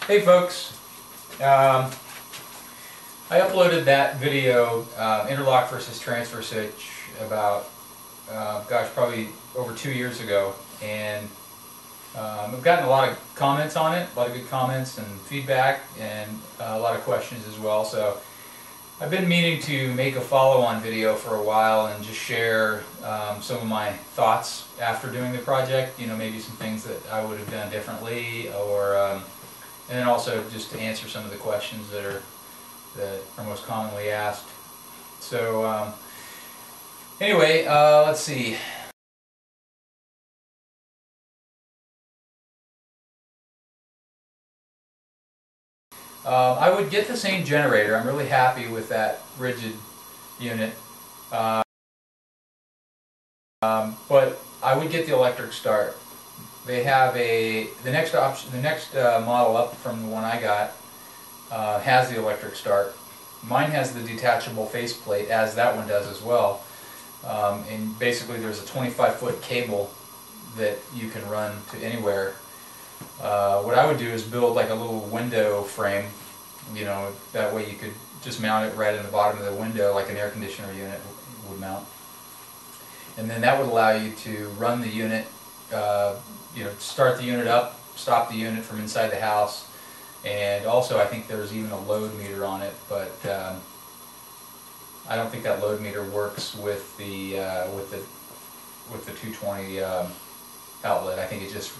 Hey folks, I uploaded that video, interlock versus transfer switch, about, probably over 2 years ago, and I've gotten a lot of comments on it, a lot of good comments and feedback, and a lot of questions as well. So I've been meaning to make a follow-on video for a while and just share some of my thoughts after doing the project. You know, maybe some things that I would have done differently, or and then also just to answer some of the questions that are most commonly asked. So anyway, let's see. I would get the same generator. I'm really happy with that rigid unit, but I would get the electric start. They have the next option, the next model up from the one I got has the electric start. Mine has the detachable faceplate, as that one does as well. And basically, there's a 25-foot cable that you can run to anywhere. What I would do is build like a little window frame, you know, that way you could just mount it right in the bottom of the window like an air conditioner unit would mount. And then that would allow you to run the unit, you know, start the unit up, stop the unit from inside the house, and also I think there's even a load meter on it, but I don't think that load meter works with the 220 outlet. I think it just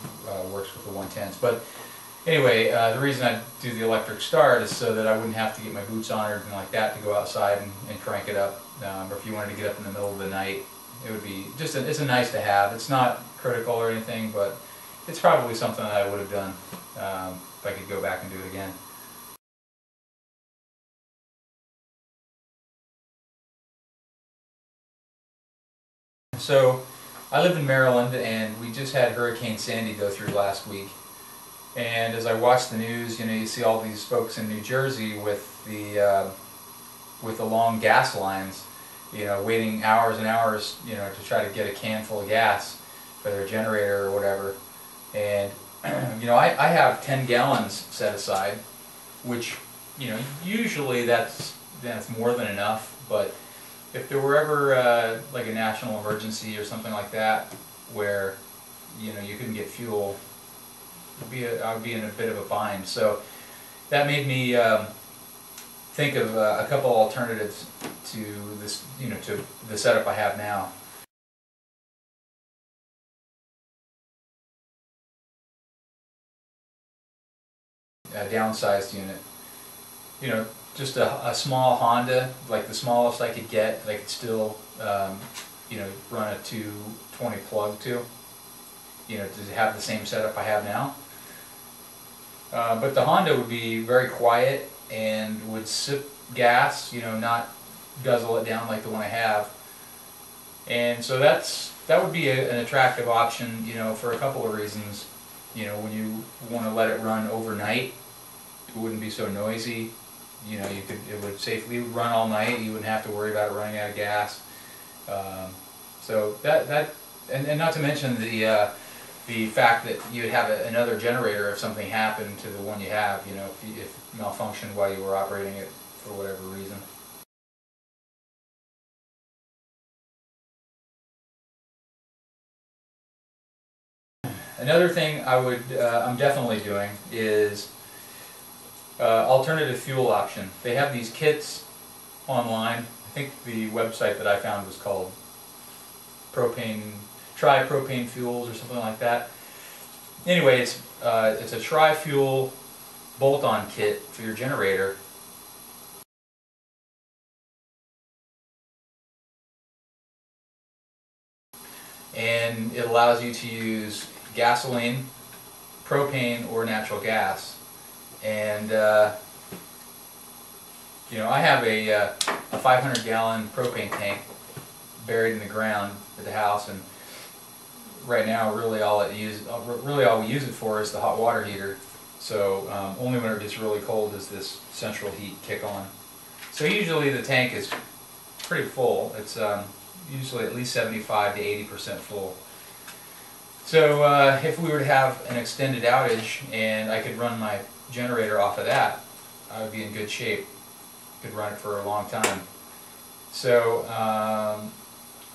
works with the 110s. But anyway, the reason I do the electric start is so that I wouldn't have to get my boots on or anything like that to go outside and crank it up. Or if you wanted to get up in the middle of the night, it would be just it's a nice to have. It's not critical or anything, but it's probably something that I would have done if I could go back and do it again. So I live in Maryland, and we just had Hurricane Sandy go through last week. And as I watch the news, you know, you see all these folks in New Jersey with the long gas lines, you know, waiting hours and hours, you know, to try to get a can full of gas for their generator or whatever. And you know, I have 10 gallons set aside, which, you know, usually that's more than enough. But if there were ever like a national emergency or something like that, where, you know, you couldn't get fuel, I would be in a bit of a bind. So that made me think of a couple alternatives to this, you know, to the setup I have now. A downsized unit, you know, just a small Honda, like the smallest I could get, that I could still, you know, run a 220 plug to, you know, to have the same setup I have now. But the Honda would be very quiet and would sip gas, you know, not guzzle it down like the one I have. And so that would be an attractive option, you know, for a couple of reasons. You know, when you want to let it run overnight, it wouldn't be so noisy. You know, it would safely run all night. You wouldn't have to worry about it running out of gas. So and not to mention the fact that you would have another generator if something happened to the one you have. You know, if it malfunctioned while you were operating it for whatever reason. Another thing I'm definitely doing is alternative fuel option. They have these kits online. I think the website that I found was called Tri-Propane Fuels or something like that. Anyway, it's a tri-fuel bolt-on kit for your generator. And it allows you to use gasoline, propane, or natural gas. And you know, I have a 500-gallon propane tank buried in the ground at the house, and right now, really all we use it for is the hot water heater. So only when it gets really cold does this central heat kick on. So usually the tank is pretty full. It's usually at least 75 to 80% full. So if we were to have an extended outage and I could run my generator off of that, I would be in good shape. Could run it for a long time. So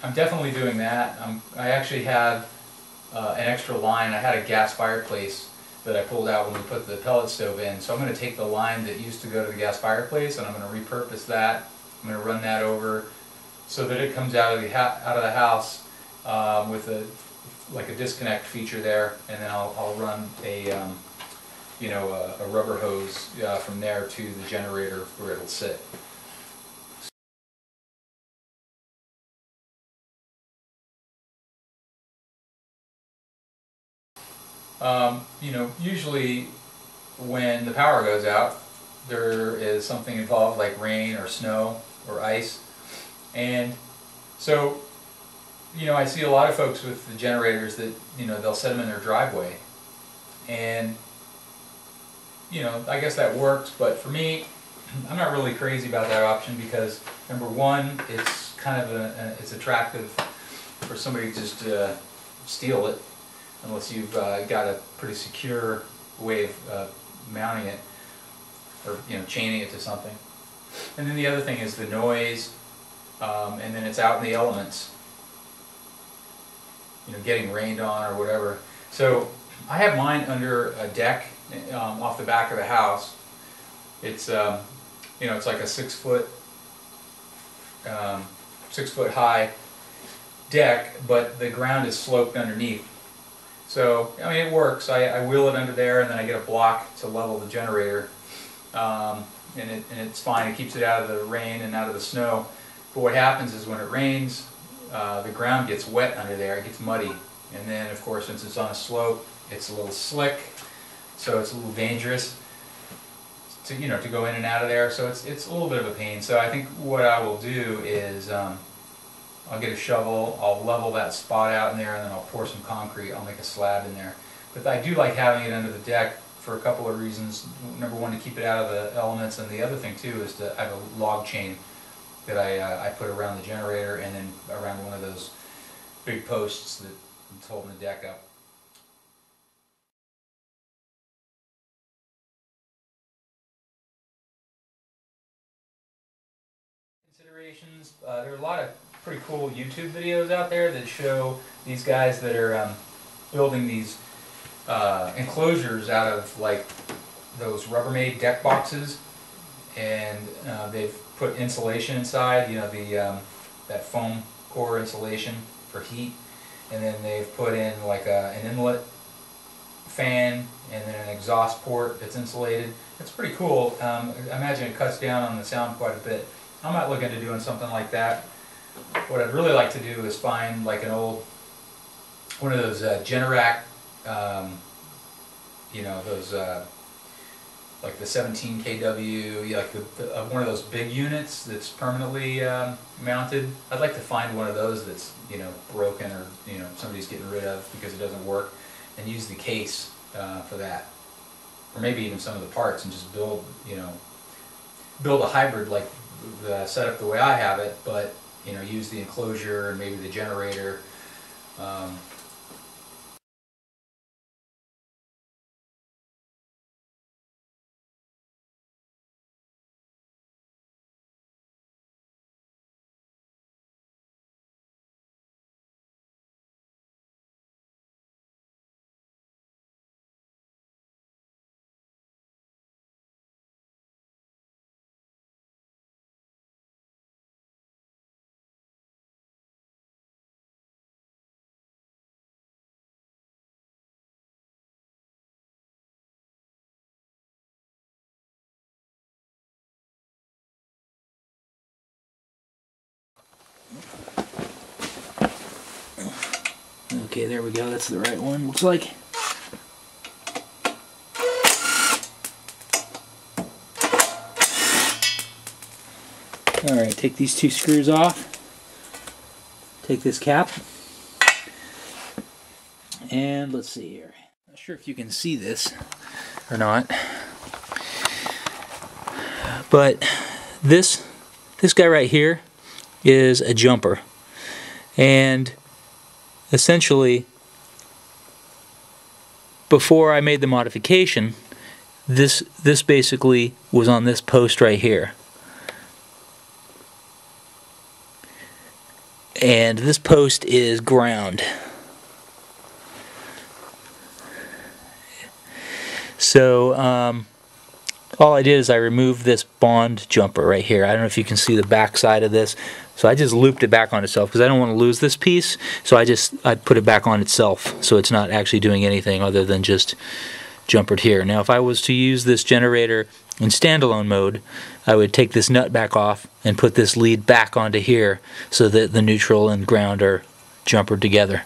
I'm definitely doing that. I actually have an extra line. I had a gas fireplace that I pulled out when we put the pellet stove in. So I'm going to take the line that used to go to the gas fireplace and I'm going to repurpose that. I'm going to run that over so that it comes out of the house with a disconnect feature there, and then I'll run a a rubber hose from there to the generator where it'll sit. Usually when the power goes out, there is something involved like rain or snow or ice, and so I see a lot of folks with the generators that they'll set them in their driveway, and I guess that works, but for me, I'm not really crazy about that option because number one, it's kind of it's attractive for somebody to just steal it, unless you've got a pretty secure way of mounting it or chaining it to something. And then the other thing is the noise, and then it's out in the elements, getting rained on or whatever. So I have mine under a deck off the back of the house. It's it's like a 6 foot high deck, but the ground is sloped underneath. So I mean, it works. I wheel it under there, and then I get a block to level the generator, and it's fine. It keeps it out of the rain and out of the snow. But what happens is when it rains, the ground gets wet under there. It gets muddy, and then of course, since it's on a slope, it's a little slick, so it's a little dangerous to to go in and out of there. So it's a little bit of a pain. So I think what I will do is I'll get a shovel, I'll level that spot out in there, and then I'll pour some concrete. I'll make a slab in there. But I do like having it under the deck for a couple of reasons. Number one, to keep it out of the elements, and the other thing too is to have a log chain that I put around the generator and then around one of those big posts that's holding the deck up. Considerations, there are a lot of pretty cool YouTube videos out there that show these guys that are building these enclosures out of like those Rubbermaid deck boxes, and they've put insulation inside, that foam core insulation for heat, and then they've put in like an inlet fan and then an exhaust port that's insulated. It's pretty cool. I imagine it cuts down on the sound quite a bit. I'm not looking to doing something like that. What I'd really like to do is find like one of those Generac, those like the 17 kW, like one of those big units that's permanently mounted. I'd like to find one of those that's broken, or somebody's getting rid of because it doesn't work, and use the case for that, or maybe even some of the parts, and just build a hybrid like the setup the way I have it, but use the enclosure and maybe the generator. Okay, there we go. That's the right one, looks like. Alright, take these two screws off. Take this cap. And let's see here. Not sure if you can see this or not. But this guy right here is a jumper. And essentially, before I made the modification, this basically was on this post right here. And this post is ground. So all I did is I removed this bond jumper right here. I don't know if you can see the back side of this. So I just looped it back on itself because I don't want to lose this piece. So I put it back on itself so it's not actually doing anything other than just jumpered here. Now if I was to use this generator in standalone mode, I would take this nut back off and put this lead back onto here so that the neutral and ground are jumpered together.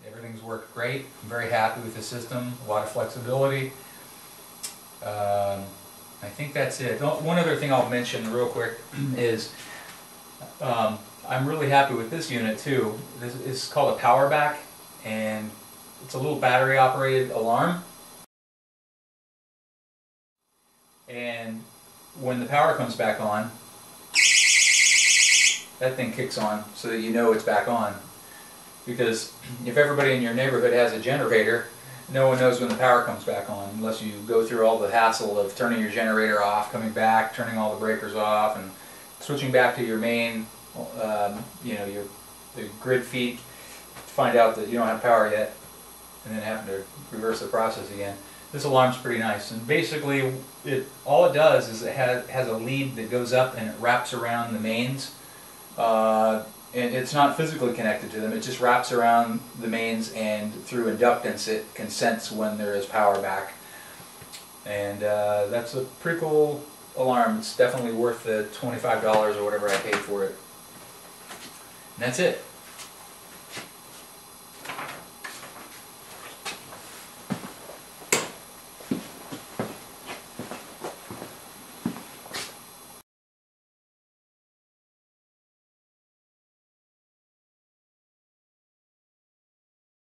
Everything's worked great. I'm very happy with the system. A lot of flexibility. I think that's it. One other thing I'll mention real quick is I'm really happy with this unit too. This is called a power back, and it's a little battery operated alarm. And when the power comes back on, that thing kicks on so that you know it's back on. Because if everybody in your neighborhood has a generator, no one knows when the power comes back on unless you go through all the hassle of turning your generator off, coming back, turning all the breakers off, and switching back to your main, the grid feed to find out that you don't have power yet, and then having to reverse the process again. This alarm's pretty nice, and basically all it does is it has a lead that goes up and it wraps around the mains. And it's not physically connected to them, it just wraps around the mains, and through inductance it can sense when there is power back. And that's a pretty cool alarm. It's definitely worth the $25 or whatever I paid for it. And that's it.